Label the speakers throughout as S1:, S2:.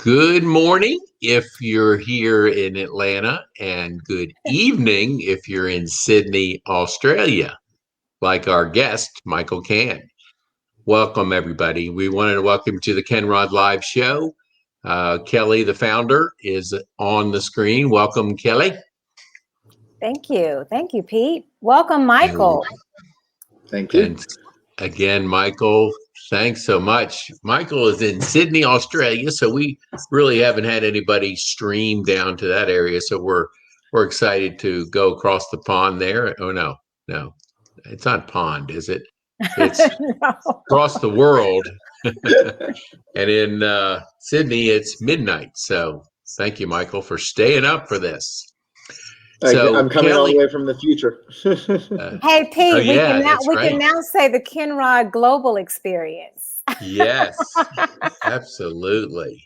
S1: Good morning if you're here in Atlanta, and good evening if you're in Sydney, Australia, like our guest, Michael Kahn. Welcome, everybody. We wanted to welcome you to the Kennrod Live Show. Kelly, the founder, is on the screen. Welcome, Kelly.
S2: Thank you. Thank you, Pete. Welcome, Michael.
S3: Thank you.
S1: And again, Michael, thanks so much. Michael is in Sydney, Australia, so we really haven't had anybody stream down to that area. So we're excited to go across the pond there. Oh no, it's not pond, is it? It's
S2: No.
S1: across the world. And in Sydney, it's midnight. So thank you, Michael, for staying up for this. So
S3: I'm coming all the way from the future.
S2: Hey, Pete, we
S1: right.
S2: can now say the Kennrod Global Experience.
S1: Yes, absolutely.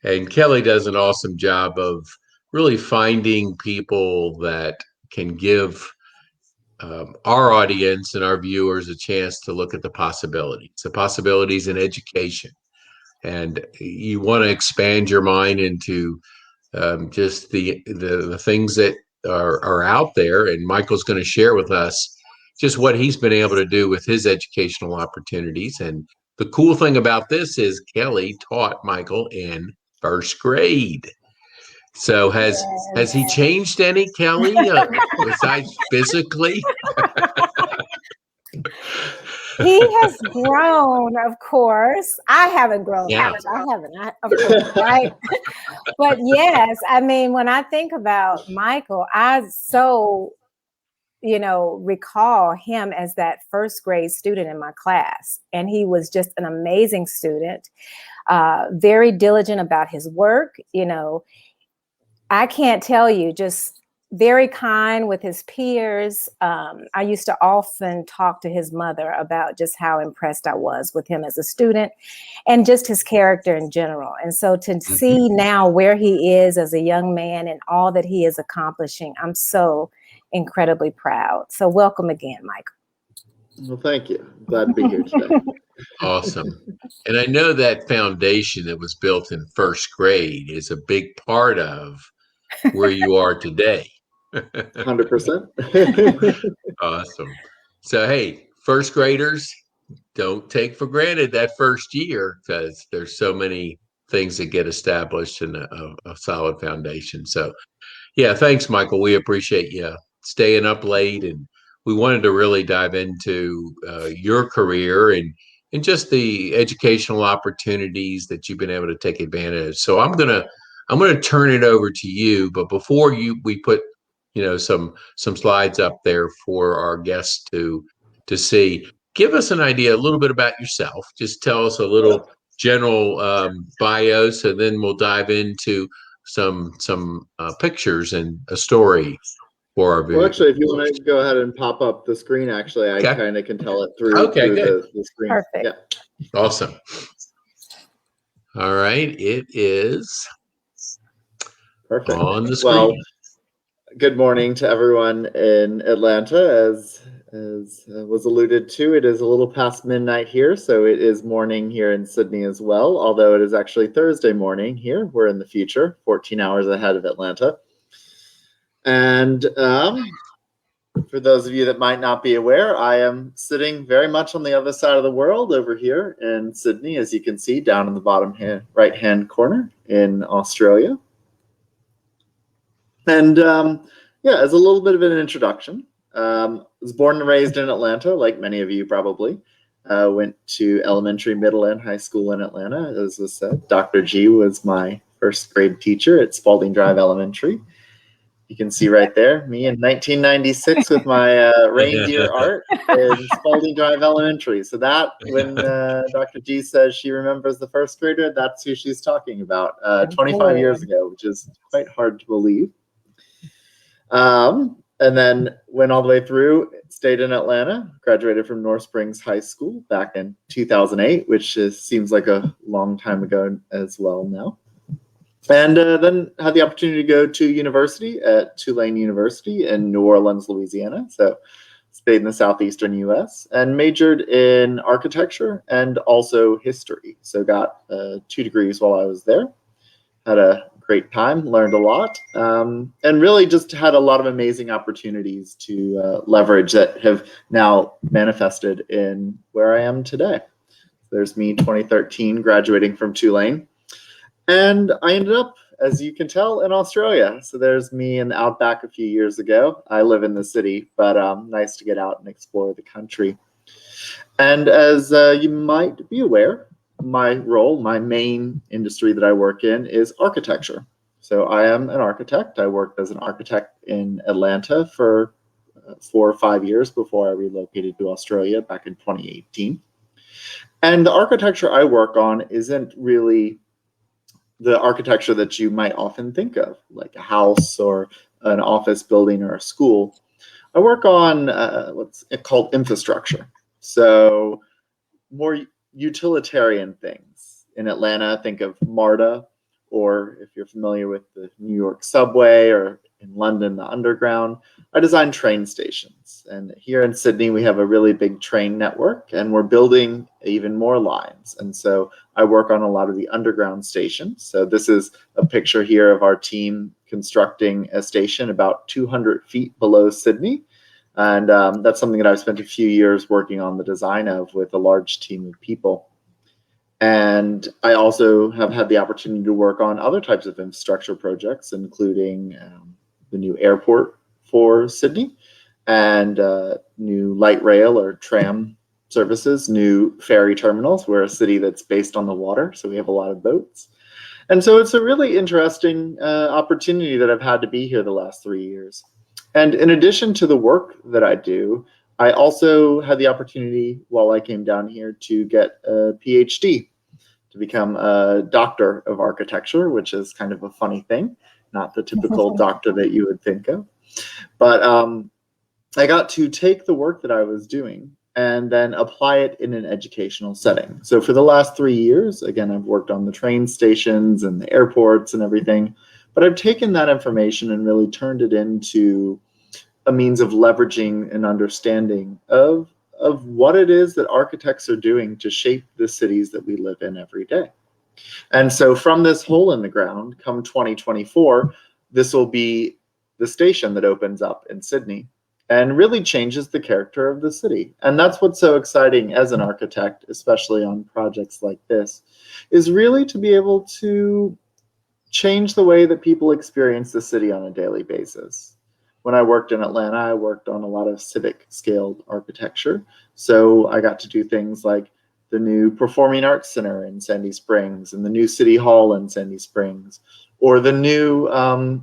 S1: And Kelly does an awesome job of really finding people that can give our audience and our viewers a chance to look at the possibilities in education. And you want to expand your mind into just the things that are out there. And Michael's going to share with us just what he's been able to do with his educational opportunities. And the cool thing about this is Kelly taught Michael in first grade. So has he changed any, Kelly, besides physically?
S2: He has grown, of course. I haven't grown.
S1: Yeah.
S2: I haven't, of course, right? But yes, I mean, when I think about Michael, I recall him as that first grade student in my class. And he was just an amazing student, very diligent about his work. I can't tell you, just very kind with his peers. I used to often talk to his mother about just how impressed I was with him as a student and just his character in general. And so to see now where he is as a young man and all that he is accomplishing, I'm so incredibly proud. So welcome again, Michael.
S3: Well, thank you. Glad to be here today.
S1: Awesome. And I know that foundation that was built in first grade is a big part of where you are today.
S3: 100%.
S1: Awesome. So, hey, first graders, don't take for granted that first year, because there's so many things that get established in a solid foundation. So, yeah, thanks, Michael. We appreciate you staying up late, and we wanted to really dive into your career and just the educational opportunities that you've been able to take advantage of. So I'm gonna turn it over to you, but before we put some slides up there for our guests to see. Give us an idea, a little bit about yourself. Just tell us a little general bios, and then we'll dive into some pictures and a story for our viewers.
S3: Well, actually, if you want to go ahead and pop up the screen, actually, I kind of can tell it through the screen.
S2: Perfect.
S3: Yeah.
S1: Awesome. All right, it is
S3: perfect
S1: on the screen.
S3: Well, good morning to everyone in Atlanta. As was alluded to, it is a little past midnight here, so it is morning here in Sydney as well, although it is actually Thursday morning here. We're in the future, 14 hours ahead of Atlanta. And for those of you that might not be aware, I am sitting very much on the other side of the world over here in Sydney, as you can see down in the bottom right-hand corner in Australia. And as a little bit of an introduction, I was born and raised in Atlanta, like many of you probably. Went to elementary, middle, and high school in Atlanta, as was said. Dr. G was my first grade teacher at Spalding Drive Elementary. You can see right there, me in 1996 with my reindeer art in Spalding Drive Elementary. So that, when Dr. G says she remembers the first grader, that's who she's talking about 25 years ago, which is quite hard to believe. And then went all the way through, stayed in Atlanta, graduated from North Springs High School back in 2008, which seems like a long time ago as well now. And then had the opportunity to go to university at Tulane University in New Orleans, Louisiana. So stayed in the southeastern U.S. and majored in architecture and also history. So got 2 degrees while I was there. had a great time, learned a lot, and really just had a lot of amazing opportunities to leverage that have now manifested in where I am today. There's me, 2013, graduating from Tulane. And I ended up, as you can tell, in Australia. So there's me in the outback a few years ago. I live in the city, but nice to get out and explore the country. And as you might be aware, my role, my main industry that I work in is architecture. So I am an architect. I worked as an architect in Atlanta for 4 or 5 years before I relocated to Australia back in 2018. And the architecture I work on isn't really the architecture that you might often think of, like a house or an office building or a school. I work on what's called infrastructure. So more utilitarian things. In Atlanta, think of MARTA, or if you're familiar with the New York subway, or in London, the Underground. I design train stations. And here in Sydney, we have a really big train network, and we're building even more lines. And so I work on a lot of the underground stations. So this is a picture here of our team constructing a station about 200 feet below Sydney. And that's something that I've spent a few years working on the design of with a large team of people. And I also have had the opportunity to work on other types of infrastructure projects, including the new airport for Sydney, and new light rail or tram services, new ferry terminals. We're a city that's based on the water, so we have a lot of boats. And so it's a really interesting opportunity that I've had to be here the last 3 years. And in addition to the work that I do, I also had the opportunity while I came down here to get a PhD, to become a doctor of architecture, which is kind of a funny thing, not the typical doctor that you would think of. But I got to take the work that I was doing and then apply it in an educational setting. So for the last 3 years, again, I've worked on the train stations and the airports and everything, but I've taken that information and really turned it into a means of leveraging an understanding of what it is that architects are doing to shape the cities that we live in every day. And so from this hole in the ground, come 2024, this will be the station that opens up in Sydney and really changes the character of the city. And that's what's so exciting as an architect, especially on projects like this, is really to be able to change the way that people experience the city on a daily basis. When I worked in Atlanta, I worked on a lot of civic scaled architecture. So I got to do things like the new Performing Arts Center in Sandy Springs and the new City Hall in Sandy Springs, or the new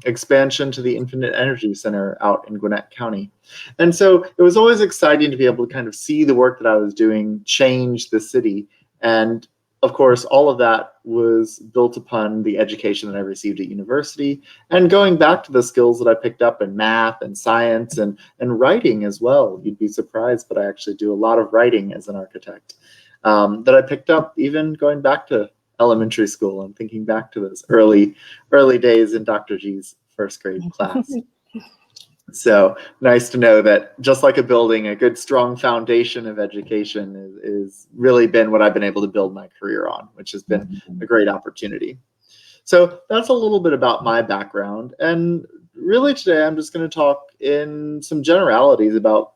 S3: expansion to the Infinite Energy Center out in Gwinnett County. And so it was always exciting to be able to kind of see the work that I was doing change the city. And of course, all of that was built upon the education that I received at university, and going back to the skills that I picked up in math and science and writing as well. You'd be surprised, but I actually do a lot of writing as an architect that I picked up even going back to elementary school and thinking back to those early days in Dr. G's first grade class. So nice to know that just like a building, a good strong foundation of education is really been what I've been able to build my career on, which has been a great opportunity. So that's a little bit about my background. And really today I'm just going to talk in some generalities about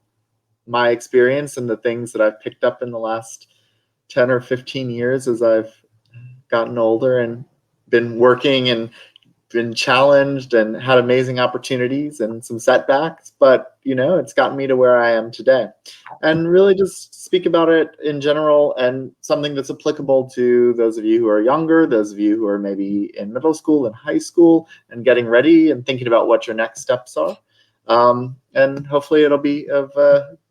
S3: my experience and the things that I've picked up in the last 10 or 15 years as I've gotten older and been working and been challenged and had amazing opportunities and some setbacks, but you know, it's gotten me to where I am today. And really just speak about it in general and something that's applicable to those of you who are younger, those of you who are maybe in middle school and high school and getting ready and thinking about what your next steps are. And hopefully it'll be of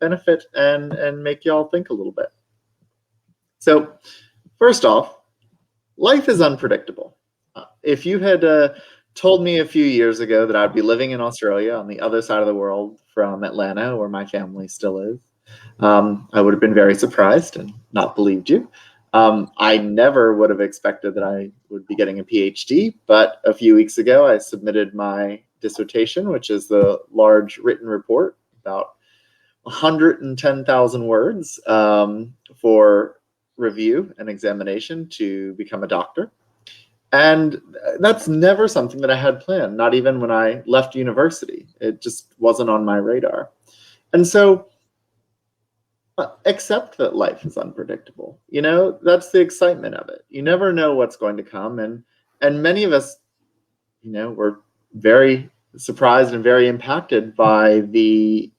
S3: benefit and make y'all think a little bit. So first off, life is unpredictable. If you had told me a few years ago that I'd be living in Australia on the other side of the world from Atlanta, where my family still is, I would have been very surprised and not believed you. I never would have expected that I would be getting a PhD, but a few weeks ago I submitted my dissertation, which is the large written report, about 110,000 words, for review and examination to become a doctor. And that's never something that I had planned, not even when I left university. It just wasn't on my radar. And so accept that life is unpredictable. You know, that's the excitement of it. You never know what's going to come. And many of us, you know, were very surprised and very impacted by the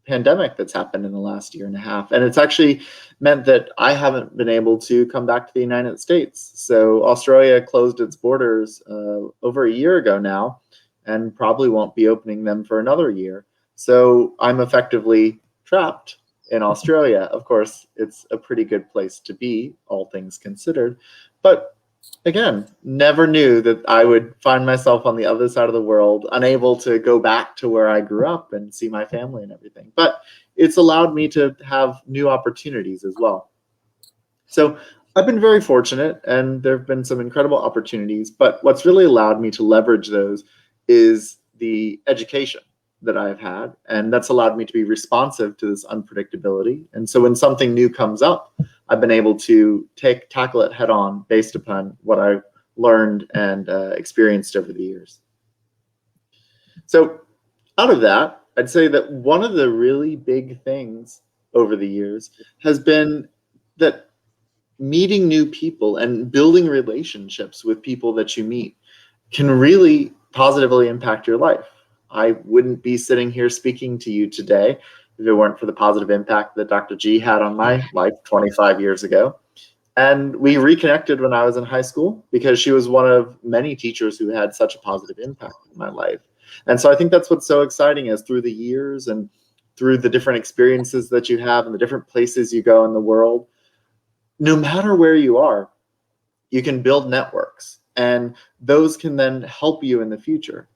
S3: pandemic that's happened in the last year and a half. And it's actually meant that I haven't been able to come back to the United States. So Australia closed its borders over a year ago now, and probably won't be opening them for another year. So I'm effectively trapped in Australia. Of course, it's a pretty good place to be, all things considered. But again, never knew that I would find myself on the other side of the world, unable to go back to where I grew up and see my family and everything. But it's allowed me to have new opportunities as well. So I've been very fortunate, and there have been some incredible opportunities. But what's really allowed me to leverage those is the education that I've had, and that's allowed me to be responsive to this unpredictability. And so when something new comes up, I've been able to tackle it head on based upon what I've learned and experienced over the years. So out of that, I'd say that one of the really big things over the years has been that meeting new people and building relationships with people that you meet can really positively impact your life. I wouldn't be sitting here speaking to you today if it weren't for the positive impact that Dr. G had on my life 25 years ago. And we reconnected when I was in high school because she was one of many teachers who had such a positive impact in my life. And so I think that's what's so exciting, is through the years and through the different experiences that you have and the different places you go in the world, no matter where you are, you can build networks, and those can then help you in the future.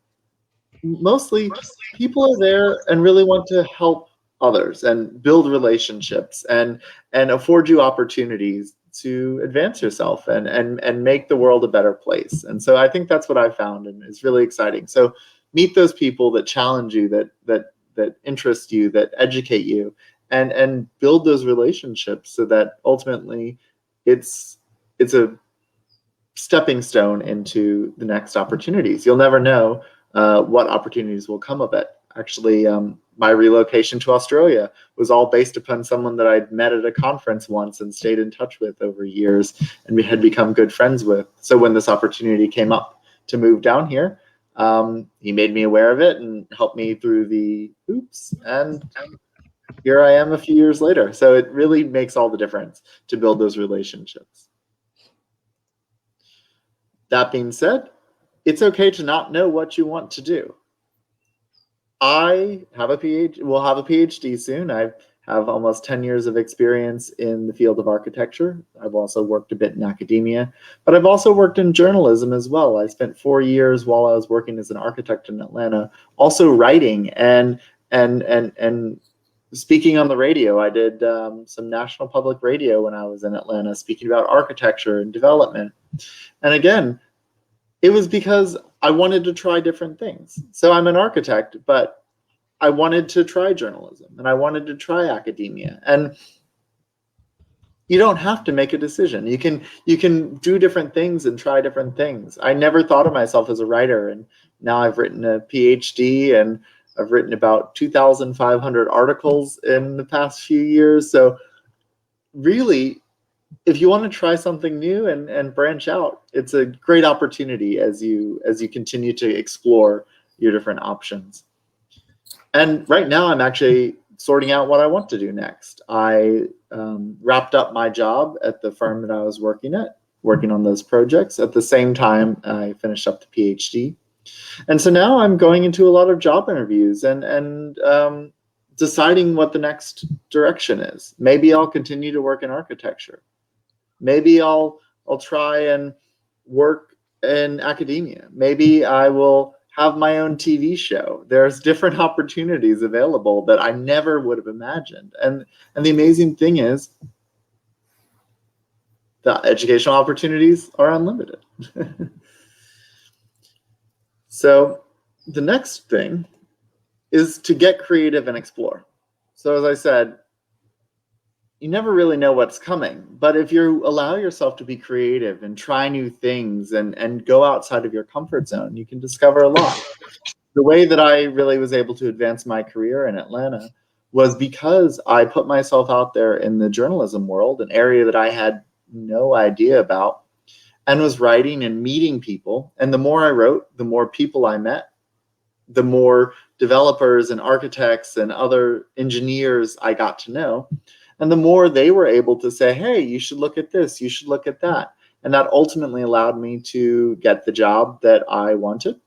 S3: Mostly people are there and really want to help others and build relationships and afford you opportunities to advance yourself and make the world a better place. And so I think that's what I found, and it's really exciting. So meet those people that challenge you, that interest you, that educate you, and build those relationships so that ultimately it's a stepping stone into the next opportunities. You'll never know what opportunities will come of it. Actually, my relocation to Australia was all based upon someone that I'd met at a conference once and stayed in touch with over years, and we had become good friends with. So when this opportunity came up to move down here, he made me aware of it and helped me through the hoops, and here I am a few years later. So it really makes all the difference to build those relationships. That being said, it's okay to not know what you want to do. I have a PhD, will have a PhD soon. I have almost 10 years of experience in the field of architecture. I've also worked a bit in academia, but I've also worked in journalism as well. I spent 4 years while I was working as an architect in Atlanta, also writing and speaking on the radio. I did some national public radio when I was in Atlanta, speaking about architecture and development. And again, it was because I wanted to try different things. So I'm an architect, but I wanted to try journalism and I wanted to try academia. And you don't have to make a decision. You can do different things and try different things. I never thought of myself as a writer, and now I've written a PhD and I've written about 2,500 articles in the past few years. So really, if you want to try something new and branch out, it's a great opportunity as you continue to explore your different options. And right now I'm actually sorting out what I want to do next. I wrapped up my job at the firm that I was working on those projects. At the same time, I finished up the PhD. And so now I'm going into a lot of job interviews and deciding what the next direction is. Maybe I'll continue to work in architecture. Maybe I'll try and work in academia. Maybe I will have my own TV show. There's different opportunities available that I never would have imagined. And the amazing thing is the educational opportunities are unlimited. So the next thing is to get creative and explore. So as I said, you never really know what's coming. But if you allow yourself to be creative and try new things and go outside of your comfort zone, you can discover a lot. The way that I really was able to advance my career in Atlanta was because I put myself out there in the journalism world, an area that I had no idea about, and was writing and meeting people. And the more I wrote, the more people I met, the more developers and architects and other engineers I got to know. And the more they were able to say, hey, you should look at this, you should look at that. And that ultimately allowed me to get the job that I wanted,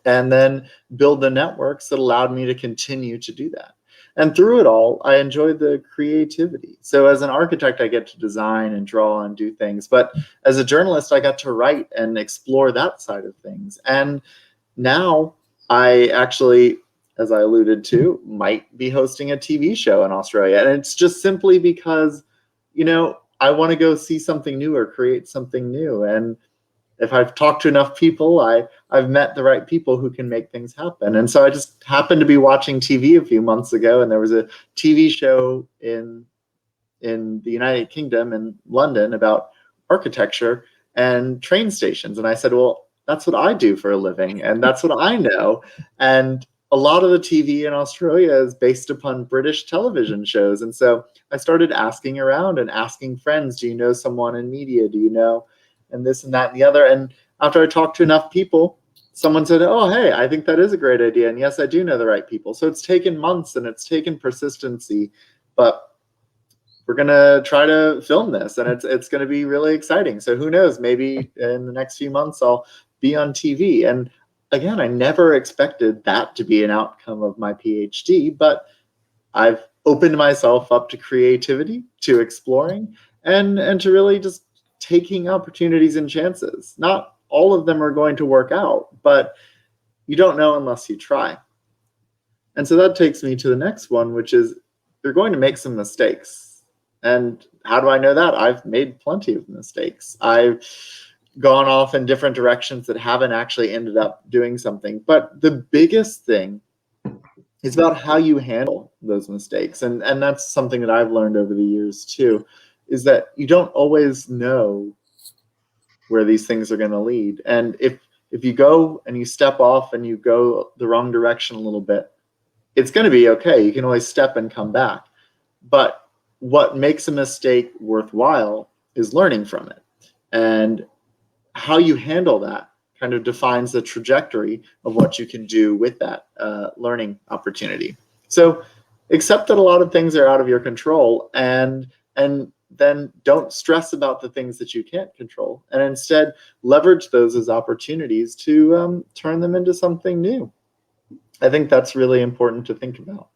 S3: and then build the networks that allowed me to continue to do that. And through it all, I enjoyed the creativity. So as an architect, I get to design and draw and do things. But as a journalist, I got to write and explore that side of things. And now I actually, as I alluded to, might be hosting a TV show in Australia. And it's just simply because, I want to go see something new or create something new. And if I've talked to enough people, I've met the right people who can make things happen. And so I just happened to be watching TV a few months ago, and there was a TV show in the United Kingdom, in London, about architecture and train stations. And I said, well, that's what I do for a living, and that's what I know. And a lot of the TV in Australia is based upon British television shows. And so I started asking around and asking friends, do you know someone in media? Do you know? And this and that and the other. And after I talked to enough people, someone said, oh, hey, I think that is a great idea. And yes, I do know the right people. So it's taken months and it's taken persistency, but we're going to try to film this, and it's going to be really exciting. So who knows, maybe in the next few months, I'll be on TV. And again, I never expected that to be an outcome of my PhD, but I've opened myself up to creativity, to exploring, and to really just taking opportunities and chances. Not all of them are going to work out, but you don't know unless you try. And so that takes me to the next one, which is you're going to make some mistakes. And how do I know that? I've made plenty of mistakes. I've gone off in different directions that haven't actually ended up doing something. But the biggest thing is about how you handle those mistakes. And that's something that I've learned over the years too, is that you don't always know where these things are going to lead. And if you go and you step off and you go the wrong direction a little bit, it's going to be okay. You can always step and come back. But what makes a mistake worthwhile is learning from it. And how you handle that kind of defines the trajectory of what you can do with that learning opportunity. So accept that a lot of things are out of your control, and then don't stress about the things that you can't control, and instead leverage those as opportunities to turn them into something new. I think that's really important to think about.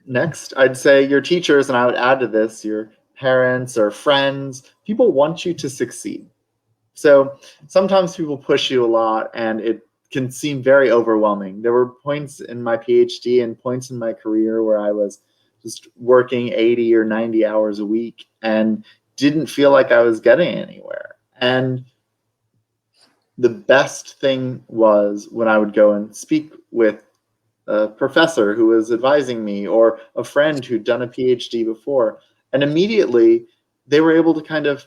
S3: Next, I'd say your teachers, and I would add to this, your parents or friends, people want you to succeed. So sometimes people push you a lot, and it can seem very overwhelming. There were points in my PhD and points in my career where I was just working 80 or 90 hours a week and didn't feel like I was getting anywhere. And the best thing was when I would go and speak with a professor who was advising me, or a friend who'd done a PhD before, and immediately they were able to kind of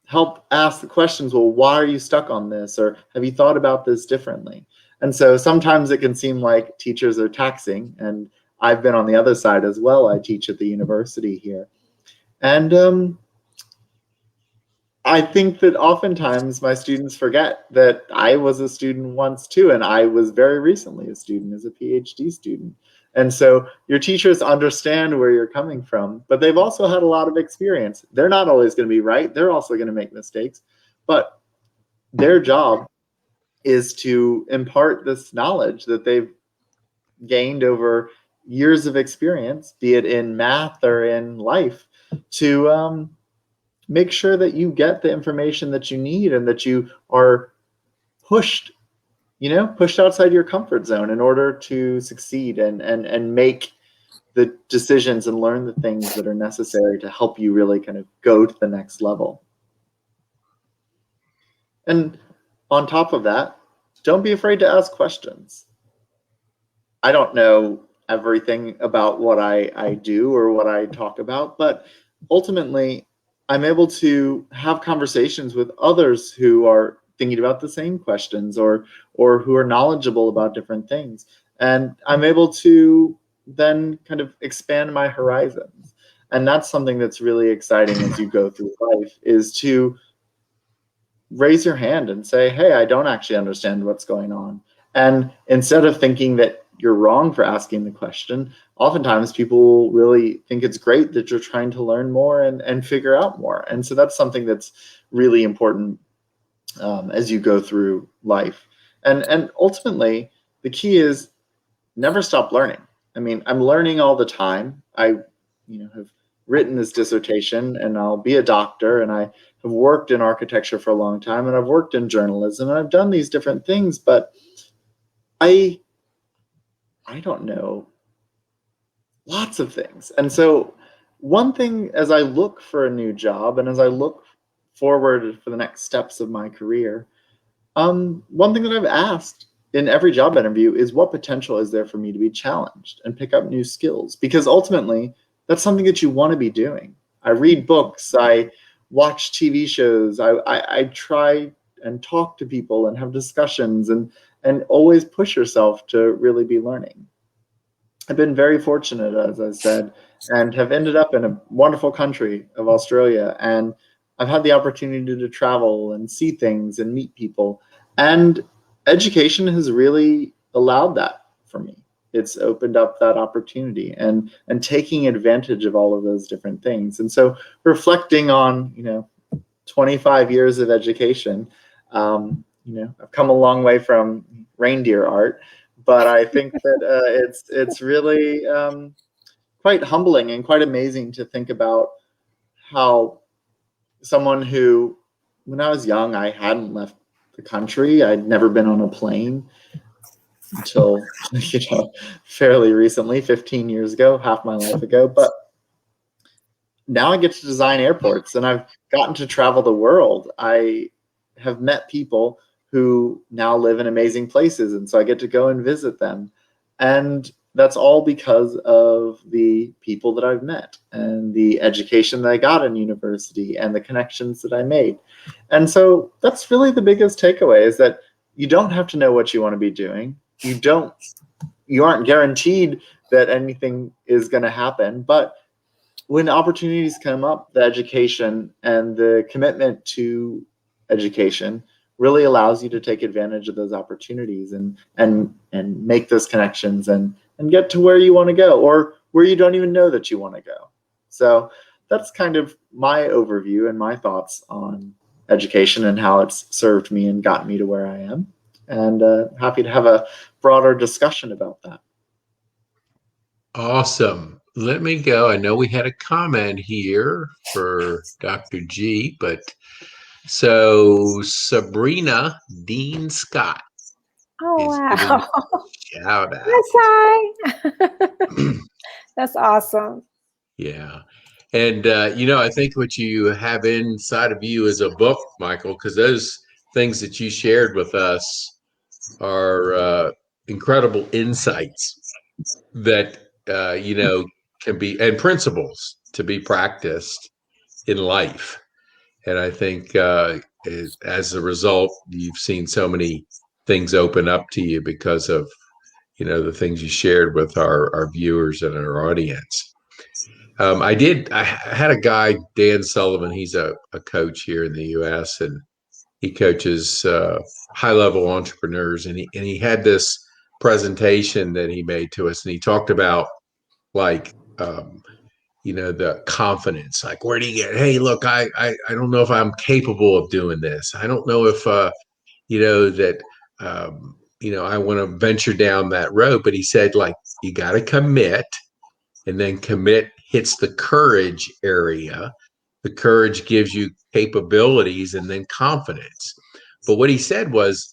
S3: help ask the questions, well, why are you stuck on this? Or have you thought about this differently? And so sometimes it can seem like teachers are taxing, and I've been on the other side as well. I teach at the university here. And I think that oftentimes my students forget that I was a student once too, and I was very recently a student as a PhD student. And so your teachers understand where you're coming from, but they've also had a lot of experience. They're not always going to be right. They're also going to make mistakes, but their job is to impart this knowledge that they've gained over years of experience, be it in math or in life, to make sure that you get the information that you need, and that you are pushed outside your comfort zone in order to succeed and make the decisions and learn the things that are necessary to help you really kind of go to the next level. And on top of that, don't be afraid to ask questions. I don't know everything about what I do or what I talk about, but ultimately I'm able to have conversations with others who are thinking about the same questions or who are knowledgeable about different things. And I'm able to then kind of expand my horizons. And that's something that's really exciting as you go through life, is to raise your hand and say, hey, I don't actually understand what's going on. And instead of thinking that you're wrong for asking the question, oftentimes people really think it's great that you're trying to learn more and figure out more. And so that's something that's really important as you go through life. And ultimately, the key is never stop learning. I mean, I'm learning all the time. I have written this dissertation, and I'll be a doctor, and I have worked in architecture for a long time, and I've worked in journalism, and I've done these different things, but I don't know lots of things. And so one thing, as I look for a new job and as I look forward for the next steps of my career, one thing that I've asked in every job interview is, what potential is there for me to be challenged and pick up new skills? Because ultimately, that's something that you want to be doing. I read books, I watch TV shows, I try and talk to people and have discussions and always push yourself to really be learning. I've been very fortunate, as I said, and have ended up in a wonderful country of Australia. And I've had the opportunity to travel and see things and meet people. And education has really allowed that for me. It's opened up that opportunity and taking advantage of all of those different things. And so reflecting on, 25 years of education, I've come a long way from reindeer art, but I think that it's really quite humbling and quite amazing to think about how someone who, when I was young, I hadn't left the country. I'd never been on a plane until fairly recently, 15 years ago, half my life ago. But now I get to design airports, and I've gotten to travel the world. I have met people who now live in amazing places, and so I get to go and visit them. And that's all because of the people that I've met and the education that I got in university and the connections that I made. And so that's really the biggest takeaway, is that you don't have to know what you want to be doing. You aren't guaranteed that anything is going to happen, but when opportunities come up, the education and the commitment to education really allows you to take advantage of those opportunities and make those connections and get to where you want to go, or where you don't even know that you want to go. So that's kind of my overview and my thoughts on education and how it's served me and gotten me to where I am. And happy to have a broader discussion about that.
S1: Awesome. Let me go. I know we had a comment here for Dr. G, but so Sabrina Dean Scott
S2: Oh,
S1: is
S2: wow.
S1: giving shout out.
S2: That's hi. That's awesome.
S1: Yeah. And, I think what you have inside of you is a book, Michael, because those things that you shared with us are incredible insights that, can be, and principles to be practiced in life. And I think as a result, you've seen so many things open up to you because of, the things you shared with our viewers and our audience. I had a guy, Dan Sullivan, he's a coach here in the US, and he coaches high level entrepreneurs. And he had this presentation that he made to us, and he talked about like, the confidence, like, where do you get, hey, look, I don't know if I'm capable of doing this. I don't know if, that, I want to venture down that road. But he said, like, you got to commit, and then commit hits the courage area. The courage gives you capabilities and then confidence. But what he said was,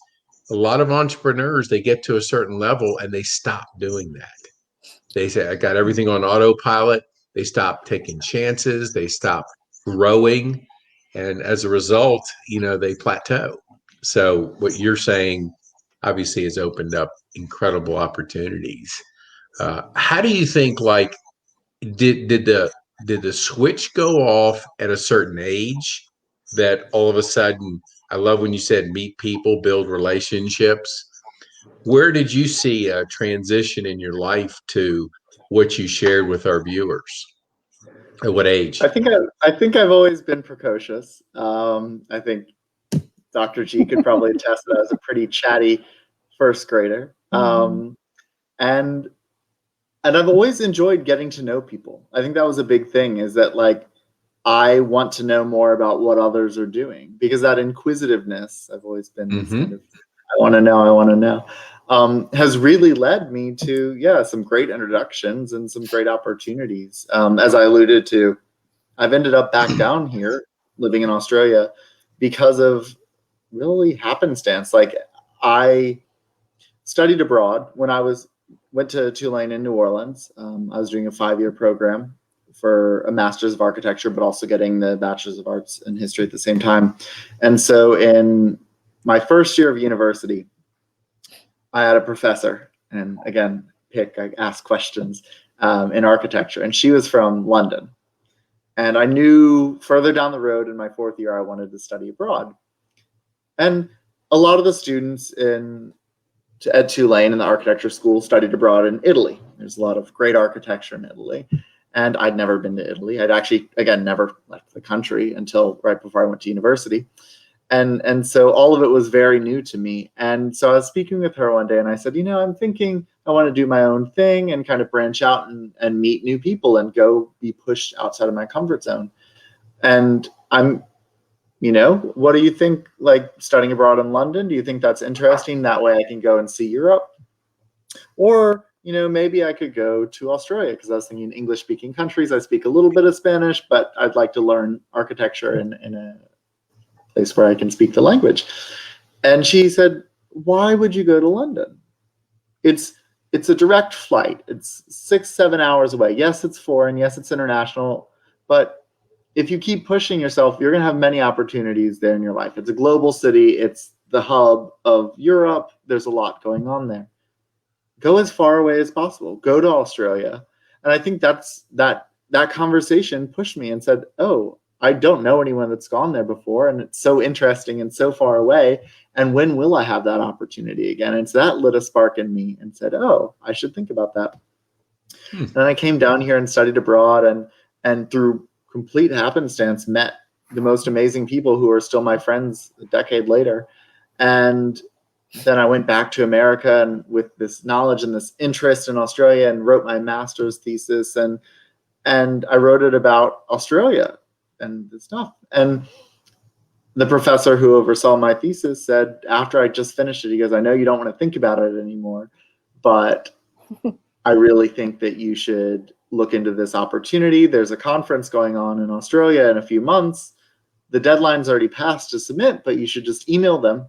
S1: a lot of entrepreneurs, they get to a certain level and they stop doing that. They say, I got everything on autopilot. They stop taking chances. They stop growing. And as a result, they plateau. So what you're saying obviously has opened up incredible opportunities How do you think, like, did the switch go off at a certain age that all of a sudden, I love when you said meet people, build relationships. Where did you see a transition in your life to what you shared with our viewers? At what age?
S3: I think I've always been precocious. I think Dr. G could probably attest that I was a pretty chatty first grader. And I've always enjoyed getting to know people. I think that was a big thing, is that like I want to know more about what others are doing, because that inquisitiveness, I've always been this kind of, I want to know, has really led me to, some great introductions and some great opportunities. As I alluded to, I've ended up back down here living in Australia because of really happenstance. Like I studied abroad when I went to Tulane in New Orleans. I was doing a 5-year program for a master's of architecture, but also getting the bachelor's of arts and history at the same time. And so in my first year of university, I had a professor, and again, I asked questions in architecture, and she was from London. And I knew further down the road in my 4th year, I wanted to study abroad. And a lot of the students at Tulane in the architecture school studied abroad in Italy. There's a lot of great architecture in Italy. And I'd never been to Italy. I'd actually, again, never left the country until right before I went to university. And so all of it was very new to me. And so I was speaking with her one day, and I said, I'm thinking I want to do my own thing and kind of branch out and meet new people and go be pushed outside of my comfort zone. And what do you think, like studying abroad in London? Do you think that's interesting? That way I can go and see Europe. Or, maybe I could go to Australia, because I was thinking English speaking countries. I speak a little bit of Spanish, but I'd like to learn architecture in a place where I can speak the language. And she said, why would you go to London? It's a direct flight. It's 6-7 hours away. Yes, it's foreign. Yes, it's international. But if you keep pushing yourself, you're going to have many opportunities there in your life. It's a global city. It's the hub of Europe. There's a lot going on there. Go as far away as possible. Go to Australia. And I think that conversation pushed me and said, oh, I don't know anyone that's gone there before, and it's so interesting and so far away. And when will I have that opportunity again? And so that lit a spark in me and said, oh, I should think about that. And I came down here and studied abroad, and through complete happenstance met the most amazing people who are still my friends a decade later. And then I went back to America, and with this knowledge and this interest in Australia, and wrote my master's thesis, and I wrote it about Australia and the stuff. And the professor who oversaw my thesis said, after I just finished it, he goes, I know you don't want to think about it anymore, but I really think that you should look into this opportunity. There's a conference going on in Australia in a few months. The deadline's already passed to submit, but you should just email them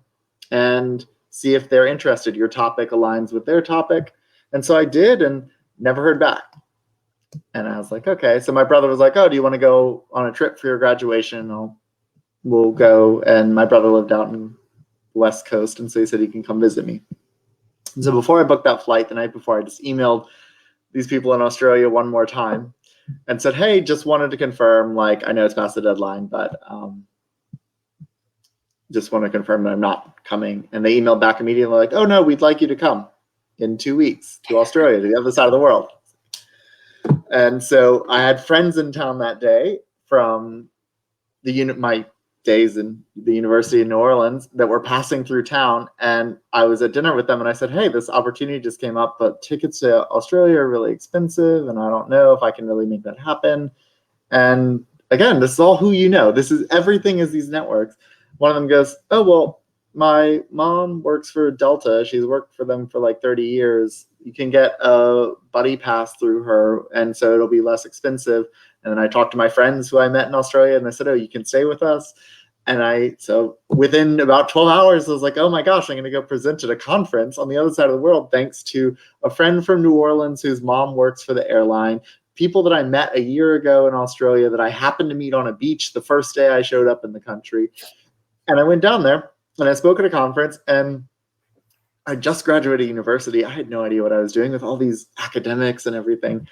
S3: and see if they're interested. Your topic aligns with their topic. And so I did, and never heard back. And I was like, okay. So my brother was like, oh, do you want to go on a trip for your graduation? We'll go. And my brother lived out in the West Coast, and so he said he can come visit me. And so before I booked that flight, the night before, I just emailed these people in Australia one more time and said, hey, just wanted to confirm, like, I know it's past the deadline, but just want to confirm that I'm not coming. And they emailed back immediately like, oh no, we'd like you to come in 2 weeks to Australia, to the other side of the world. And so I had friends in town that day from my days in the University of New Orleans that were passing through town. And I was at dinner with them, and I said, hey, this opportunity just came up, but tickets to Australia are really expensive, and I don't know if I can really make that happen. And again, this is all who you know. This is everything is these networks. One of them goes, oh, well, my mom works for Delta. She's worked for them for like 30 years. You can get a buddy pass through her, and so it'll be less expensive. And then I talked to my friends who I met in Australia, and they said, oh, you can stay with us. And so within about 12 hours, I was like, oh my gosh, I'm going to go present at a conference on the other side of the world, thanks to a friend from New Orleans whose mom works for the airline, people that I met a year ago in Australia that I happened to meet on a beach the first day I showed up in the country. And I went down there and I spoke at a conference, and I just graduated university. I had no idea what I was doing with all these academics and everything.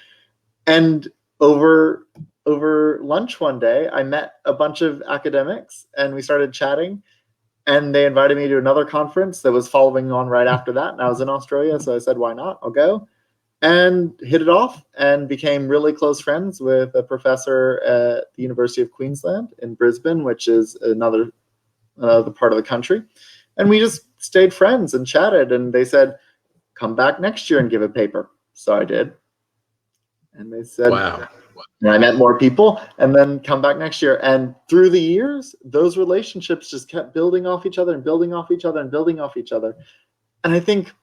S3: And over lunch one day, I met a bunch of academics and we started chatting. And they invited me to another conference that was following on right after that. And I was in Australia, so I said, why not? I'll go. And hit it off and became really close friends with a professor at the University of Queensland in Brisbane, which is another part of the country. And we just stayed friends and chatted. And they said, come back next year and give a paper. So I did. And they said,
S1: Wow.
S3: And I met more people, and then come back next year. And through the years, those relationships just kept building off each other and building off each other and building off each other. And I think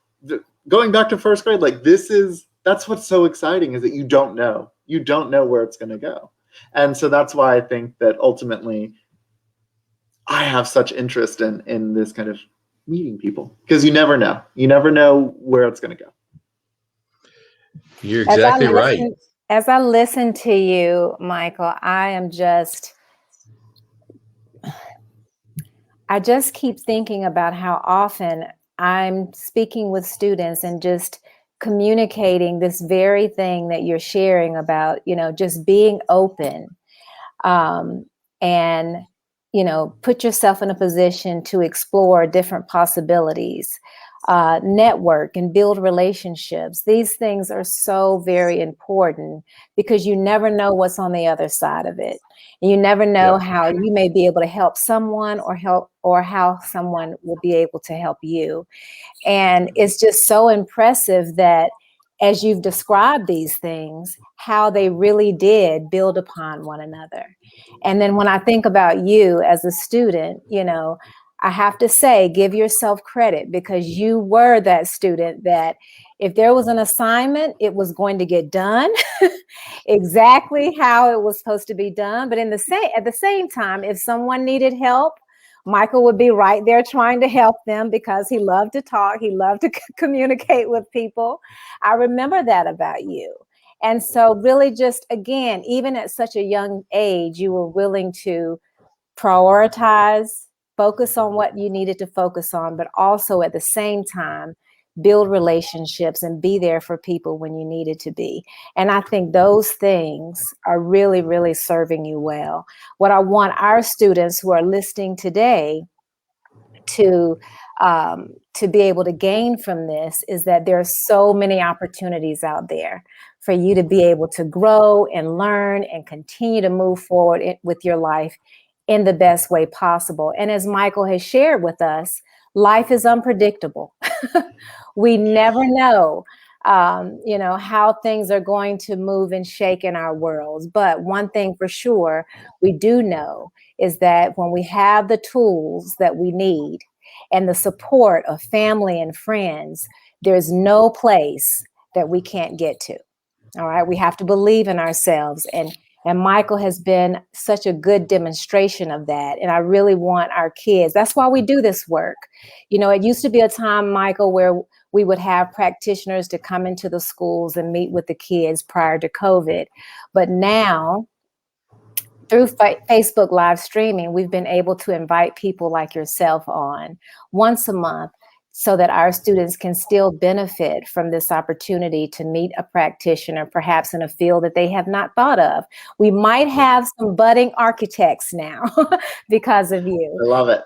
S3: going back to first grade, like that's what's so exciting, is that you don't know where it's going to go. And so that's why I think that ultimately I have such interest in this kind of meeting people, because you never know where it's going to go.
S1: You're exactly right.
S2: As I listen to you, Michael, I just keep thinking about how often I'm speaking with students and just communicating this very thing that you're sharing about, just being open, and, put yourself in a position to explore different possibilities, network and build relationships. These things are so very important, because you never know what's on the other side of it. And you never know how you may be able to help someone or how someone will be able to help you. And it's just so impressive that, as you've described these things, how they really did build upon one another. And then when I think about you as a student, I have to say, give yourself credit, because you were that student that if there was an assignment, it was going to get done exactly how it was supposed to be done. But at the same time, if someone needed help, Michael would be right there trying to help them, because he loved to talk. He loved to communicate with people. I remember that about you. And so really, just again, even at such a young age, you were willing to prioritize, focus on what you needed to focus on, but also at the same time, build relationships and be there for people when you needed to be. And I think those things are really, really serving you well. What I want our students who are listening today to be able to gain from this is that there are so many opportunities out there for you to be able to grow and learn and continue to move forward with your life in the best way possible. And as Michael has shared with us, life is unpredictable. We never know, how things are going to move and shake in our worlds. But one thing for sure, we do know is that when we have the tools that we need and the support of family and friends, there's no place that we can't get to. All right. We have to believe in ourselves. And Michael has been such a good demonstration of that. And I really want our kids, that's why we do this work. It used to be a time, Michael, where we would have practitioners to come into the schools and meet with the kids prior to COVID. But now, through Facebook live streaming, we've been able to invite people like yourself on once a month, so that our students can still benefit from this opportunity to meet a practitioner, perhaps in a field that they have not thought of. We might have some budding architects now because of you.
S3: I love it.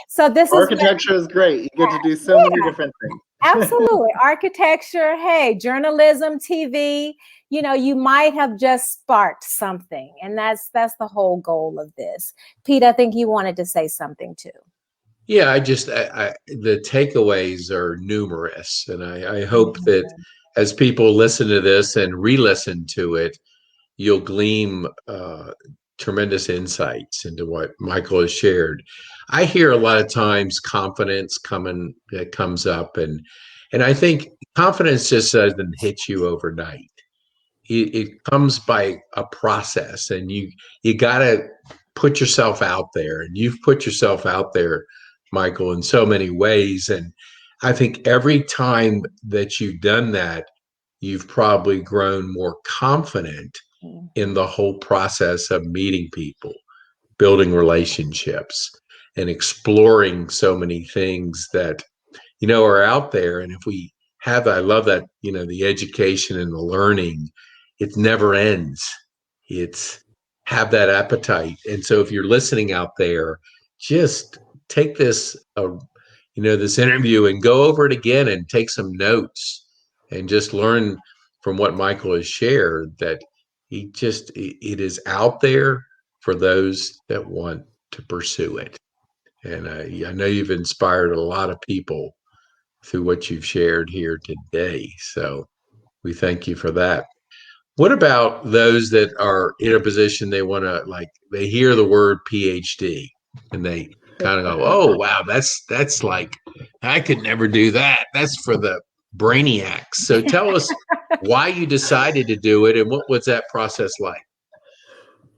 S2: So this
S3: architecture is great. You get to do so many different things.
S2: Absolutely. Architecture, hey, journalism, TV, you might have just sparked something. And that's the whole goal of this. Pete, I think you wanted to say something too.
S1: Yeah, the takeaways are numerous, and I hope that as people listen to this and re-listen to it, you'll glean tremendous insights into what Michael has shared. I hear a lot of times confidence comes up, and I think confidence just doesn't hit you overnight. It comes by a process, and you got to put yourself out there, and you've put yourself out there, Michael, in so many ways. And I think every time that you've done that, you've probably grown more confident in the whole process of meeting people, building relationships, and exploring so many things that are out there. And if we have, I love that, the education and the learning, it never ends. It's have that appetite. And so if you're listening out there, just take this, this interview and go over it again and take some notes and just learn from what Michael has shared, that it is out there for those that want to pursue it. And I know you've inspired a lot of people through what you've shared here today. So we thank you for that. What about those that are in a position they want to, they hear the word PhD and they kind of go, oh, wow, that's like, I could never do that. That's for the brainiacs. So tell us why you decided to do it and what was that process like?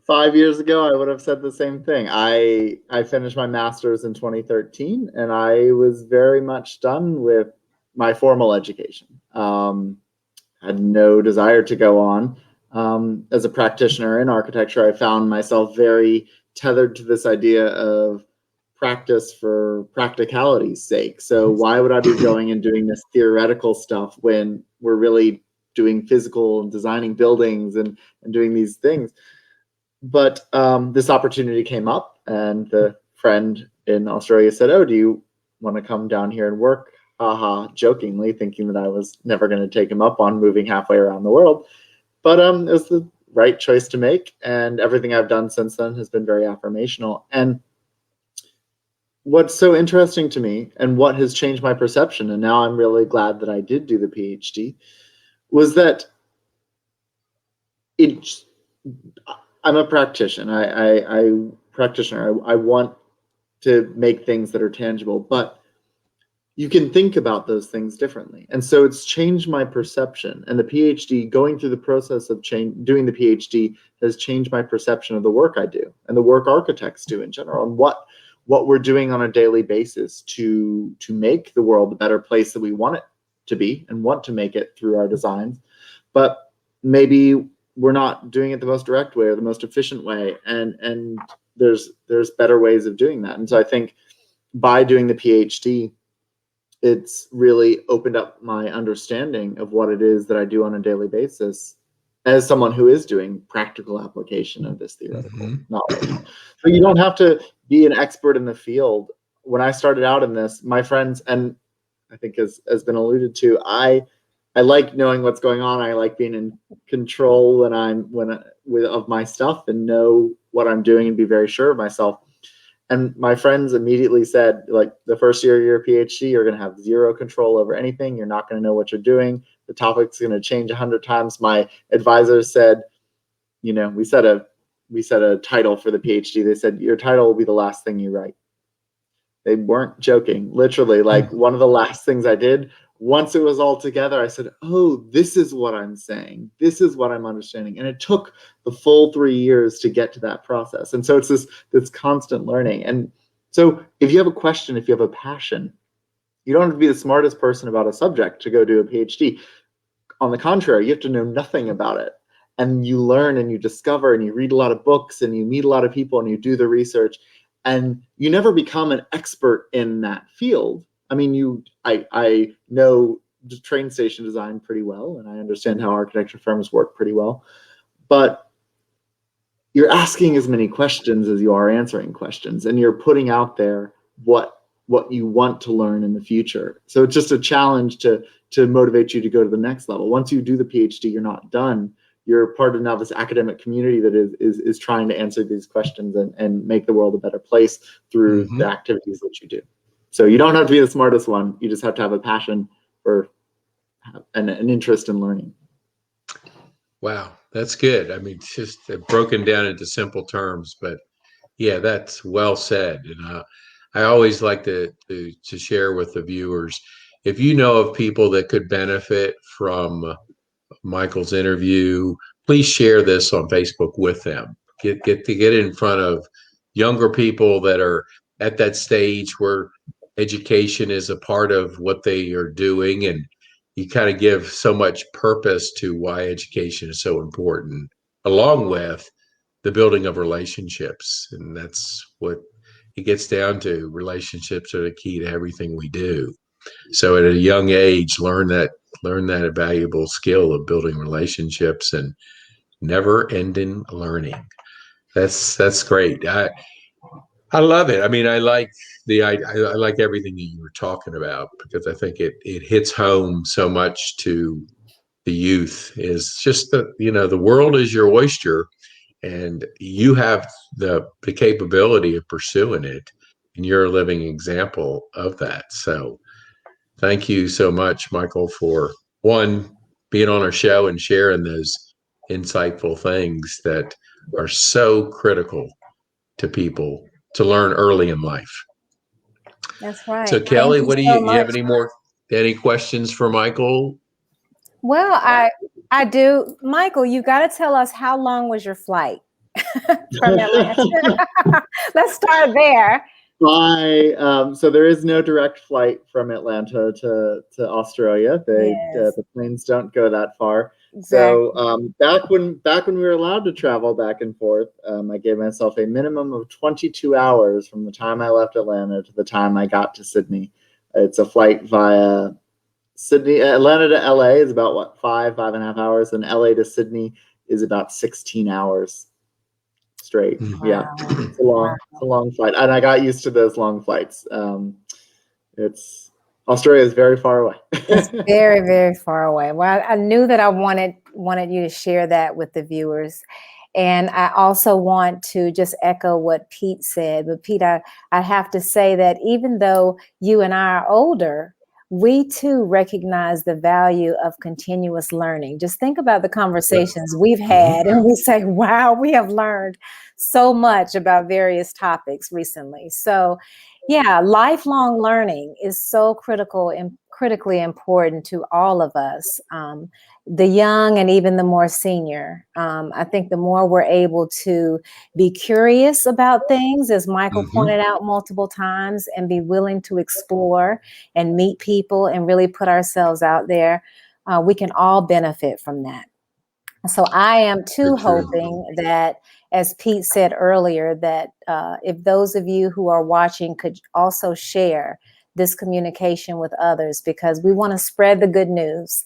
S3: 5 years ago, I would have said the same thing. I finished my master's in 2013, and I was very much done with my formal education. Had no desire to go on. As a practitioner in architecture, I found myself very tethered to this idea of practice for practicality's sake. So why would I be going and doing this theoretical stuff when we're really doing physical and designing buildings and doing these things? But this opportunity came up, and the friend in Australia said, oh, do you want to come down here and work? Haha, jokingly, thinking that I was never going to take him up on moving halfway around the world. But it was the right choice to make, and everything I've done since then has been very affirmational. And what's so interesting to me, and what has changed my perception, and now I'm really glad that I did do the PhD, was that I'm a practitioner. I want to make things that are tangible, but you can think about those things differently. And so it's changed my perception. And the PhD, going through the process of doing the PhD, has changed my perception of the work I do and the work architects do in general, and what we're doing on a daily basis to make the world the better place that we want it to be and want to make it through our designs. But maybe we're not doing it the most direct way or the most efficient way. And there's better ways of doing that. And so I think by doing the PhD, it's really opened up my understanding of what it is that I do on a daily basis as someone who is doing practical application of this theoretical knowledge. So you don't have to be an expert in the field. When I started out in this, my friends, and I think has been alluded to, I like knowing what's going on. I like being in control of my stuff and know what I'm doing and be very sure of myself. And my friends immediately said, like, the first year of your PhD, you're going to have zero control over anything. You're not going to know what you're doing. The topic's going to change 100 times. My advisor said, we set a title for the PhD. They said, your title will be the last thing you write. They weren't joking. Literally, like, one of the last things I did, once it was all together, I said, oh, this is what I'm saying. This is what I'm understanding. And it took the full 3 years to get to that process. And so it's this constant learning. And so if you have a question, if you have a passion, you don't have to be the smartest person about a subject to go do a PhD. On the contrary, you have to know nothing about it. And you learn and you discover and you read a lot of books and you meet a lot of people and you do the research. And you never become an expert in that field. I mean, I know the train station design pretty well, and I understand how architecture firms work pretty well, but you're asking as many questions as you are answering questions, and you're putting out there what you want to learn in the future. So it's just a challenge to motivate you to go to the next level. Once you do the PhD, you're not done. You're part of now this academic community that is trying to answer these questions and make the world a better place through the activities that you do. So you don't have to be the smartest one. You just have to have a passion for an interest in learning.
S1: Wow, that's good. I mean, it's just broken down into simple terms, but yeah, that's well said. And I always like to share with the viewers, if you know of people that could benefit from Michael's interview, please share this on Facebook with them. Get in front of younger people that are at that stage where education is a part of what they are doing, and you kind of give so much purpose to why education is so important, along with the building of relationships. And that's what it gets down to. Relationships are the key to everything we do. So at a young age, learn that valuable skill of building relationships and never ending learning. That's great. I love it. I mean, I like I like everything that you were talking about, because I think it hits home so much to the youth. Is just the world is your oyster, and you have the capability of pursuing it, and you're a living example of that. So thank you so much, Michael, for being on our show and sharing those insightful things that are so critical to people to learn early in life.
S2: That's right.
S1: So
S2: Thank
S1: Kelly,
S2: you
S1: what do
S2: so
S1: you have
S2: much.
S1: any questions for Michael?
S2: Well, I do. Michael, you got to tell us, how long was your flight from Atlanta? Let's start there.
S3: So there is no direct flight from Atlanta to Australia. The planes don't go that far.
S2: Exactly.
S3: So back when we were allowed to travel back and forth, I gave myself a minimum of 22 hours from the time I left Atlanta to the time I got to Sydney. It's a flight via Sydney. Atlanta to LA is about 5.5 hours, and LA to Sydney is about 16 hours straight.
S2: Wow.
S3: Yeah, it's a long flight, and I got used to those long flights. Australia is very far away.
S2: It's very, very far away. Well, I knew that I wanted you to share that with the viewers. And I also want to just echo what Pete said. But Pete, I have to say that even though you and I are older, we too recognize the value of continuous learning. Just think about the conversations we've had, and we say, wow, we have learned so much about various topics recently. So yeah, lifelong learning is so critically important to all of us, the young and even the more senior. I think the more we're able to be curious about things, as Michael pointed out multiple times, and be willing to explore and meet people and really put ourselves out there, we can all benefit from that. So I am too hoping that, as Pete said earlier, that if those of you who are watching could also share this communication with others, because we want to spread the good news.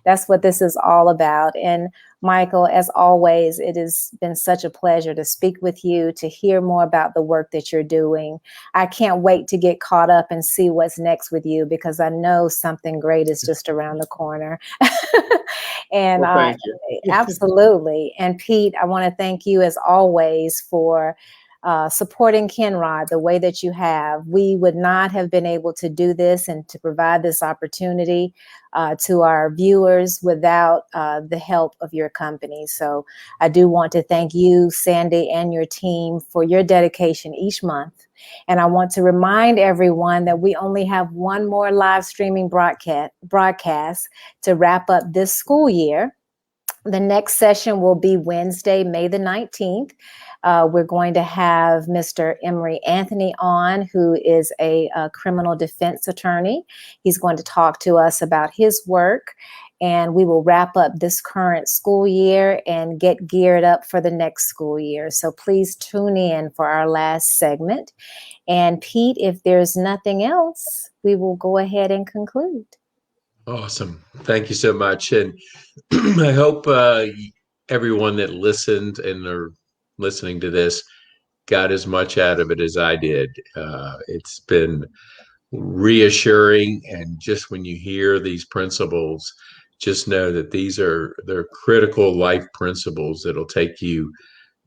S2: That's what this is all about. And Michael, as always, it has been such a pleasure to speak with you, to hear more about the work that you're doing. I can't wait to get caught up and see what's next with you, because I know something great is just around the corner. And
S3: thank you.
S2: Absolutely. And Pete, I want to thank you as always for supporting Kennrod the way that you have. We would not have been able to do this and to provide this opportunity to our viewers without the help of your company. So I do want to thank you, Sandy, and your team for your dedication each month. And I want to remind everyone that we only have one more live streaming broadcast to wrap up this school year. The next session will be Wednesday, May the 19th. We're going to have Mr. Emery Anthony on, who is a criminal defense attorney. He's going to talk to us about his work, and we will wrap up this current school year and get geared up for the next school year. So please tune in for our last segment. And Pete, if there's nothing else, we will go ahead and conclude.
S1: Awesome. Thank you so much. And I hope everyone that listened and are listening to this got as much out of it as I did. It's been reassuring. And just when you hear these principles, just know that they're critical life principles that'll take you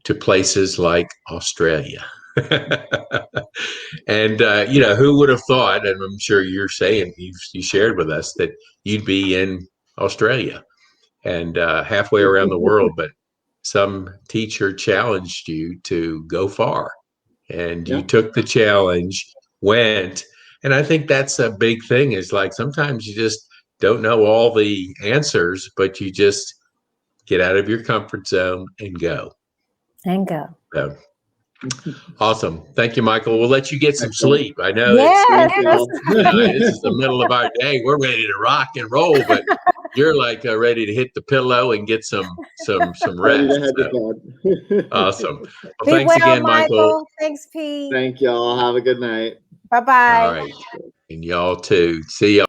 S1: to places like Australia. And who would have thought, and I'm sure you're saying, you shared with us that you'd be in Australia and halfway around the world, but some teacher challenged you to go far, and you took the challenge, went. And I think that's a big thing, is like sometimes you just don't know all the answers, but you just get out of your comfort zone and go. So, awesome. Thank you, Michael. We'll let you get some sleep. I know this is the middle of our day. We're ready to rock and roll, but you're like ready to hit the pillow and get some rest. Awesome. Well, thanks again, Michael.
S2: Thanks, Pete.
S3: Thank y'all. Have a good night.
S2: Bye-bye.
S1: All right. And y'all too. See y'all.